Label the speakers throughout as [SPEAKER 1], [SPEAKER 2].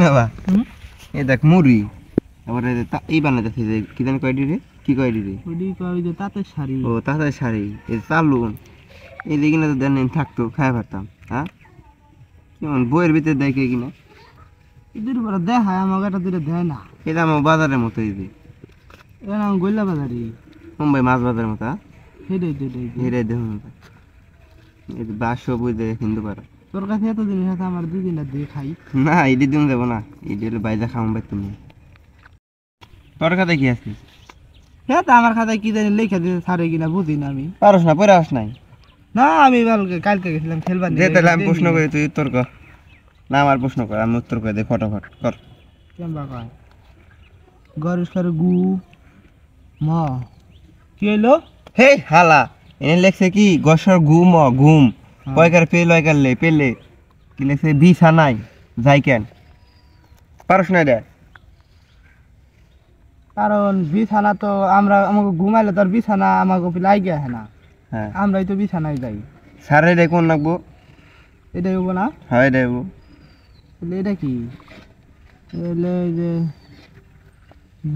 [SPEAKER 1] না বা এই দেখ মুড়ি আবার এই বানাইতেছে যে কি জানি কয়ডি রে কি কয়ডি রে
[SPEAKER 2] ওডি কই যে তাঁতের শাড়ি
[SPEAKER 1] ও তাঁতের শাড়ি এই চালুন এই দিকে না তো দেন থাকতো খাই পারতাম হ্যাঁ কেমন বইয়ের ভিতরে দেয় কে কিনা
[SPEAKER 2] এদের বড় দেখায় আমাকে এটা দিলে দেয় না
[SPEAKER 1] এটা আমার বাজারের মতো এই যে
[SPEAKER 2] এর নাম গইলা বাজারি
[SPEAKER 1] মুম্বাই মাছ বাজারের মতো
[SPEAKER 2] হেডাই
[SPEAKER 1] হেরে দেখুন এই যে বাসো বুঝে হিন্দু পাড়া
[SPEAKER 2] তোর কাছে এত জিনিস আছে আমার দুদিন দিয়ে খাই
[SPEAKER 1] না এটি দিন যাবো না এটি হলো বাইজা খাওয়াম পাই তুমি তোর খাতে কি আছে
[SPEAKER 2] হ্যাঁ তো আমার খাতায় কি জানি লেখা দিতে ছাড়ে কিনা বুঝি না আমি
[SPEAKER 1] পারস না পড়ে আস নাই
[SPEAKER 2] না আমি কালকে গেছিলাম খেলবার
[SPEAKER 1] যে তাহলে আমি প্রশ্ন করি তুই উত্তর কর না আমার প্রশ্ন কর আমি উত্তর করে দিই ফটাফট কর
[SPEAKER 2] কেমবা কয় গরিষ্কার গু ম কি হইলো
[SPEAKER 1] হে হালা এনে লেখছে কি গসর ঘুম ঘুম কয়কার পেল কয়কার লে পেলে কি লেখছে বিছা নাই যাই কেন পারস না রে
[SPEAKER 2] কারণ বিছানা তো আমরা আমাকে ঘুমাইলে তোর বিছানা আমাকে লাই গিয়ে না
[SPEAKER 1] হ্যাঁ
[SPEAKER 2] আমরাই তো বিছানায় যাই
[SPEAKER 1] সারে রে কোন লাগবো
[SPEAKER 2] এটাই হবো না
[SPEAKER 1] হয় রে
[SPEAKER 2] তাহলে এটা কি এলে যে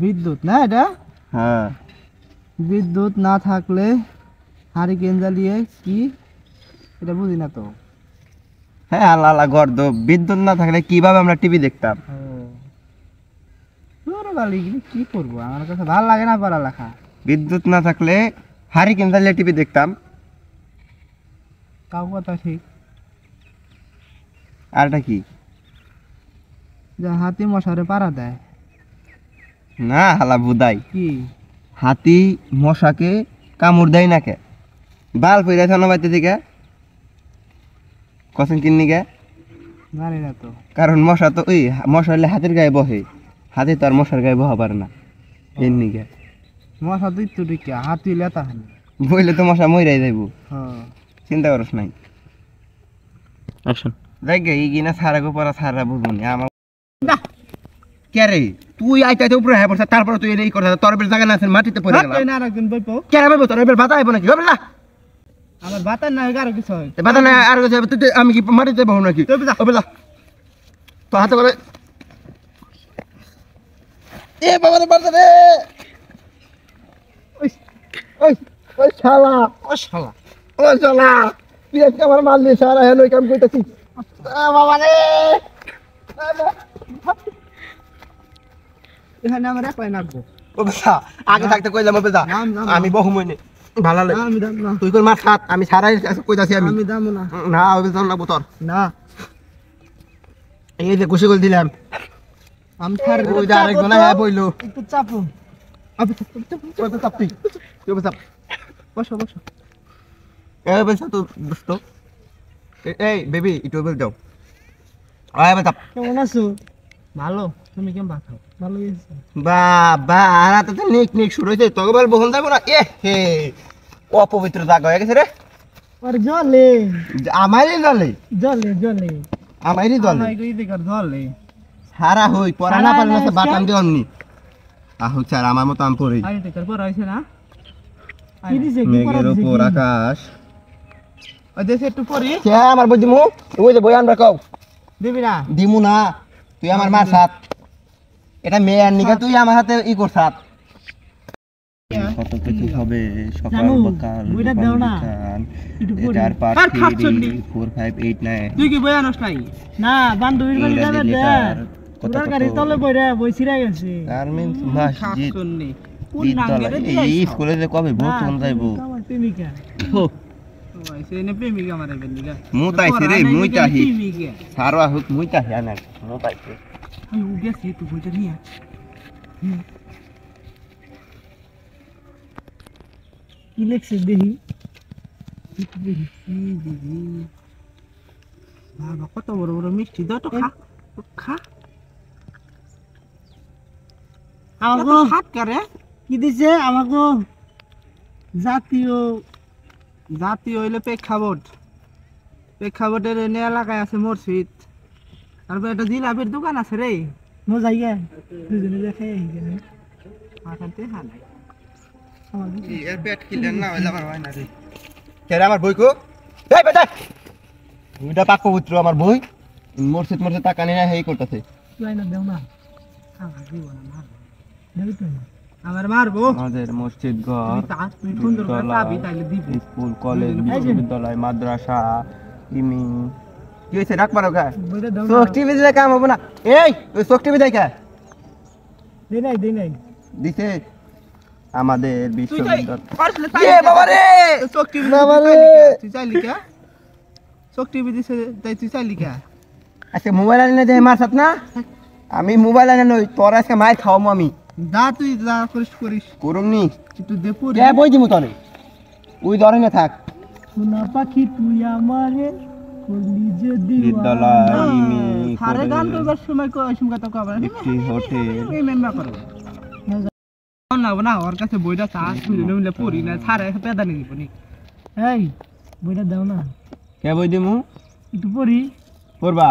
[SPEAKER 2] বিদ্যুৎ না এটা
[SPEAKER 1] হ্যাঁ
[SPEAKER 2] বিদ্যুৎ না থাকলে হারিকেন জ্বালিয়ে কি এটা বুঝি না তো
[SPEAKER 1] হ্যাঁ আল্লাহ আল্লাহ গর্দ বিদ্যুৎ না থাকলে কিভাবে আমরা টিভি দেখতাম
[SPEAKER 2] কি করবো আমার কাছে ভালো লাগে না পড়ালেখা
[SPEAKER 1] বিদ্যুৎ না থাকলে হারি কিনতে টিভি দেখতাম
[SPEAKER 2] তাও কথা ঠিক
[SPEAKER 1] আরটা কি
[SPEAKER 2] যে হাতি মশারে পাড়া দেয়
[SPEAKER 1] না হালা বুদাই
[SPEAKER 2] কি
[SPEAKER 1] হাতি মশাকে কামড় দেয় না কে বাল পইরা থানো বাইতে থেকে কসন কিন্নি গে
[SPEAKER 2] জানি না তো
[SPEAKER 1] কারণ মশা তো ওই মশা হলে হাতের গায়ে বহে হাতে তো আর মশার গায়ে বহা পারে না এমনি গে
[SPEAKER 2] মশা তুই তো ঠিক হাতি লেতা হানি
[SPEAKER 1] বইলে তো মশা মইরাই যাইব
[SPEAKER 2] হ্যাঁ
[SPEAKER 1] চিন্তা করস নাই
[SPEAKER 2] অ্যাকশন
[SPEAKER 1] দেখ গে এই কিনা সারা গো পড়া সারা বুঝুনি আমার না কে রে তুই আইতাতে উপরে হয়ে পড়ছ তারপর তুই এই কথা তোর বেল জায়গা না আছে মাটিতে পড়ে গেল
[SPEAKER 2] না একদিন বইপো
[SPEAKER 1] কে রে বইবো তোর বেল বাতা আইবো নাকি বললা
[SPEAKER 2] আমার বাতার না আর কিছু হয়
[SPEAKER 1] বাতা না আর তুই আমি কি মাটিতে বহো নাকি ও বেলা তো হাতে করে এ বাবা রে বাতা রে ওই ওই ওই শালা তুই আজকে আমার মাল দিয়ে সারা হেন ওই কাম করতেছিস বাবা রে
[SPEAKER 2] এখানে আমার একলাই নাকবো
[SPEAKER 1] ও বেটা আগে থাকতে কইলাম ও বেটা আমি বহু মইনে ভালো লাগে
[SPEAKER 2] আমি দাম না
[SPEAKER 1] তুই কই মার সাত আমি সারাই কইতাছি আমি
[SPEAKER 2] আমি দাম না
[SPEAKER 1] না ও বেটা না তোর
[SPEAKER 2] না
[SPEAKER 1] এই যে খুশি করে দিলাম
[SPEAKER 2] আমি ছাড়
[SPEAKER 1] ওই যে আরেকজন হ্যাঁ বইলো
[SPEAKER 2] একটু চাপো
[SPEAKER 1] আমি তো চাপ তুই তুই চাপ
[SPEAKER 2] বসো বসো
[SPEAKER 1] এই বেটা তো দুষ্ট এই বেবি একটু বল দাও আয় বেটা
[SPEAKER 2] কেমন আছো ভালো তুমি কেমন বাখাও ভালো হয়েছে
[SPEAKER 1] বাবা আর তো নিক নিক শুরু হইছে তোকে বল বহন যাবো না এ হে অপবিত্র জায়গা হয়ে গেছে রে
[SPEAKER 2] আর জলে
[SPEAKER 1] আমারই জলে
[SPEAKER 2] জলে
[SPEAKER 1] আমারই জলে
[SPEAKER 2] আমায় কই দেখার জলে
[SPEAKER 1] সারা হই পড়া না পারলে না বাটাম দিয়ে অমনি আহু চার আমার মতো আম পড়ি
[SPEAKER 2] আই দেখার পর হইছে না কি দিছে কি পড়া
[SPEAKER 1] মেঘের
[SPEAKER 2] দিছে
[SPEAKER 1] উপর আকাশ
[SPEAKER 2] ওই দেশে একটু পড়ি
[SPEAKER 1] কে আমার বই দিমু ওই যে বই আনবা কও
[SPEAKER 2] দিবি না
[SPEAKER 1] দিমু না তুই আমার মার সাথ এটা মেয়ের নিকে তুই আমার হাতে ই কর সাথ কত কিছু হবে সকাল সকাল
[SPEAKER 2] বইটা দাও না একটু পড়ি
[SPEAKER 1] এটার পার্ট
[SPEAKER 2] আর খাচ্ছনি
[SPEAKER 1] 4 5 8 9
[SPEAKER 2] তুই কি বই আনস নাই না বান্ধবীর বাড়ি যাবে দে তোর গাড়ি তলে বইরা বই ছিড়া গেছে
[SPEAKER 1] গার্মেন্টস মসজিদ
[SPEAKER 2] খাচ্ছনি কোন
[SPEAKER 1] বিদ্যালয়
[SPEAKER 2] নাঙ্গেরে
[SPEAKER 1] এই স্কুলে যে কবে ভর্তি হন যাইবো
[SPEAKER 2] আমার প্রেমিকা
[SPEAKER 1] হো
[SPEAKER 2] ওই সেনে প্রেমিকা মারে বেনিকা
[SPEAKER 1] মুতাইছে রে মুইতাহি
[SPEAKER 2] প্রেমিকা
[SPEAKER 1] সারবা হুক মুইতাহি আনা মুতাইছে
[SPEAKER 2] আমি উগেছি তুই বইটা নিয়ে কি লেখছে দেখি বাবা কত বড় বড় মিষ্টি দাও তো খা খা আমাকে হাত করে কি দিছে আমাকে জাতীয় হইলে প্রেক্ষাপটের এনে এলাকায় আছে মসজিদ তারপর একটা জিলাপির দোকান আছে রে নো যাইগে দুজনে দেখে হাতে হালাই
[SPEAKER 1] এর পেট কিলেন না হইলা আমার হয় না রে কেরে আমার বই কো এই বেটা ওইটা পাক পবিত্র আমার বই মরছিত টাকা নিয়ে হেই করতেছে
[SPEAKER 2] তুই না দেও না আমার জীবন মার দেবি তুই আমার মারবো
[SPEAKER 1] আমাদের মসজিদ ঘর
[SPEAKER 2] তুই সুন্দর করে পাবি তাইলে দিবি
[SPEAKER 1] স্কুল কলেজ বিশ্ববিদ্যালয় মাদ্রাসা ইমি কি হয়েছে রাখ পারো গা
[SPEAKER 2] বইটা দাও
[SPEAKER 1] চোখ টিভি দিলে কাম হবে না এই তুই চোখ টিভি দেখা
[SPEAKER 2] দে নাই
[SPEAKER 1] দিছে আমাদের
[SPEAKER 2] তুই তাই
[SPEAKER 1] বিশ্ববিদ্যালয়
[SPEAKER 2] পারলে
[SPEAKER 1] এ বাবা রে
[SPEAKER 2] চোখ টিভি
[SPEAKER 1] বাবা রে
[SPEAKER 2] তুই চাইলি কে চোখ টিভি দিছে তাই তুই চাইলি কে
[SPEAKER 1] আজকে মোবাইল আনি না যে মারছাত না আমি মোবাইল আনি নই তোর আজকে মায়ের খাওয়াবো আমি
[SPEAKER 2] যা তুই যা করিস
[SPEAKER 1] করুম নি
[SPEAKER 2] তুই দে পড়ি
[SPEAKER 1] কে বই দিমু তোরে ওই ধরে না থাক
[SPEAKER 2] সোনা পাখি তুই আমারে করলি যে
[SPEAKER 1] বিদ্যালয় ইমি
[SPEAKER 2] সারে গান কইবার সময় কই সময় কথা কইবা
[SPEAKER 1] একটি হোটেল
[SPEAKER 2] এই মেম্বার করব না না ওর কাছে বইটা চা তুই নিলে পড়ি না সারে পেদা নিয়ে দিব নি এই বইটা দাও না
[SPEAKER 1] কে বই দিমু
[SPEAKER 2] একটু পড়ি
[SPEAKER 1] পড়বা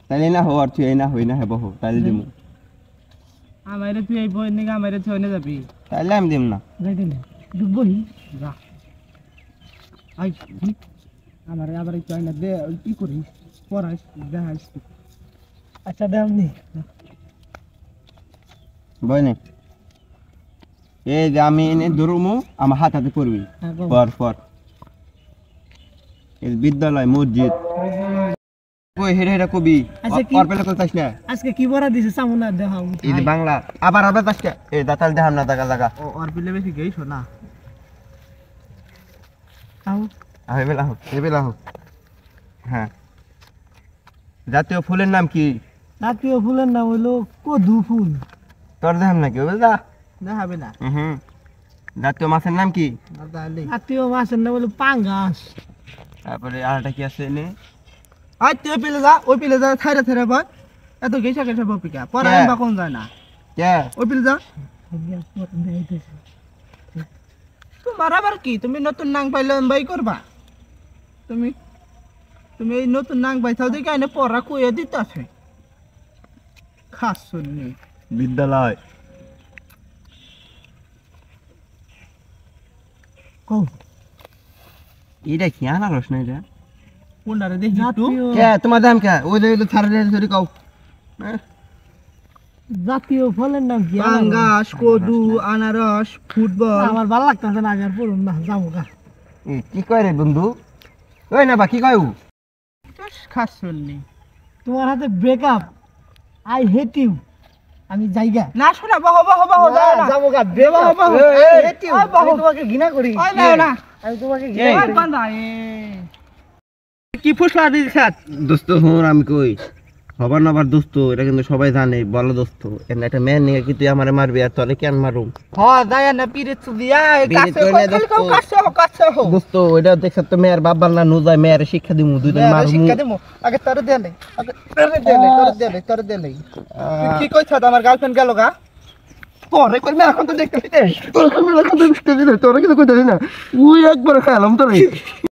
[SPEAKER 1] তাইলে না হো আর তুই এই না হই না হেবো হো তাইলে দিমু
[SPEAKER 2] আমারে তুই এই বই নিয়ে আমারে তুই না যাবি
[SPEAKER 1] তাইলে আমি দিম না
[SPEAKER 2] যাইতে না একটু বই যা আই আমারে আবার একটু আইনা দে কি করিস পড়াইস দেখাইস আচ্ছা দামনি
[SPEAKER 1] বই নে এই যে আমি এনে ধরুমু আমার হাত হাতে পড়বি পর এই বিদ্যালয় মসজিদ কই হেডে হেডে কবি
[SPEAKER 2] আচ্ছা, কি-
[SPEAKER 1] আর পেলে কইতাছ না
[SPEAKER 2] আজকে কি বড়া দিছে সামনে দেখাও
[SPEAKER 1] এই যে বাংলা আবার তাস না এই দাতাল দেখাম না জায়গা জায়গা
[SPEAKER 2] ও আর বিলে বেশি গেইছো না তাও
[SPEAKER 1] এবেলা হোক হ্যাঁ জাতীয় ফুলের নাম কি
[SPEAKER 2] জাতীয় ফুলের নাম হইলো কদু ফুল
[SPEAKER 1] তোর দেখাম নাকি বুঝলা
[SPEAKER 2] দেখাবে না
[SPEAKER 1] হুম জাতীয় মাছের নাম কি
[SPEAKER 2] জাতীয় মাছের নাম হইলো পাঙ্গাস
[SPEAKER 1] তারপরে আরেকটা কি আছে এনে
[SPEAKER 2] আই তুই পিলে যা ওই পিলে যা থাইরা থাইরা বল এত গেইছা গেইছা বপিকা পরে
[SPEAKER 1] কে?
[SPEAKER 2] বা কোন যায় না
[SPEAKER 1] কে
[SPEAKER 2] ওই পিলে যা তোমার আবার কি তুমি নতুন নাং পাইলে বাই করবা তুমি তুমি এই নতুন নাং পাইছাও দেখে আইনে পড়া কইয়া দিতাছে খাস শুননি
[SPEAKER 1] বিদ্যালয়
[SPEAKER 2] কও
[SPEAKER 1] এটা কি আনারস না এটা
[SPEAKER 2] কোনটারে দেখি একটু
[SPEAKER 1] কে তোমার দাম কে ওই যে ছাড়ে ধরে কও
[SPEAKER 2] জাতীয় ফলের নাম কি পাঙ্গাস কদু আনারস ফুটবল আমার ভালো লাগতাছে না আর পড়ুন না যাবো গা
[SPEAKER 1] কি কয় রে বন্ধু ওই না বা কি কয় ও
[SPEAKER 2] খাস শুননি তোমার হাতে ব্রেকআপ আই হেট ইউ আমি যাইগা না শোনা বাহ যাবো গা দেবা বাহ হেট ইউ আমি তোমাকে ঘৃণা করি না আমি তোমাকে ঘৃণা করি কি ফুসলা দিছাত
[SPEAKER 1] দোস্ত হুন আমি কই হবার না দোস্ত এটা কিন্তু সবাই জানে বলো দোস্ত এর একটা মেয়ে নিয়ে কি তুই আমারে মারবি আর তোরে কেন মারুম
[SPEAKER 2] হ্যাঁ দায়া না পিরে দিয়া কাছে হো
[SPEAKER 1] দোস্ত ওইটা দেখছ তো মেয়ের বাপ বাল্লা নু যায় মেয়ের শিক্ষা দিমু দুইজন মারমু
[SPEAKER 2] শিক্ষা দেমু আগে তোর দে নাই আগে তোর দে নাই কি কইছ আমার গার্লফ্রেন্ড গেল গা
[SPEAKER 1] তোরে কইবে এখন তো দেখতে তোরে কিন্তু কইতে না ওই একবার খেলাম তোরে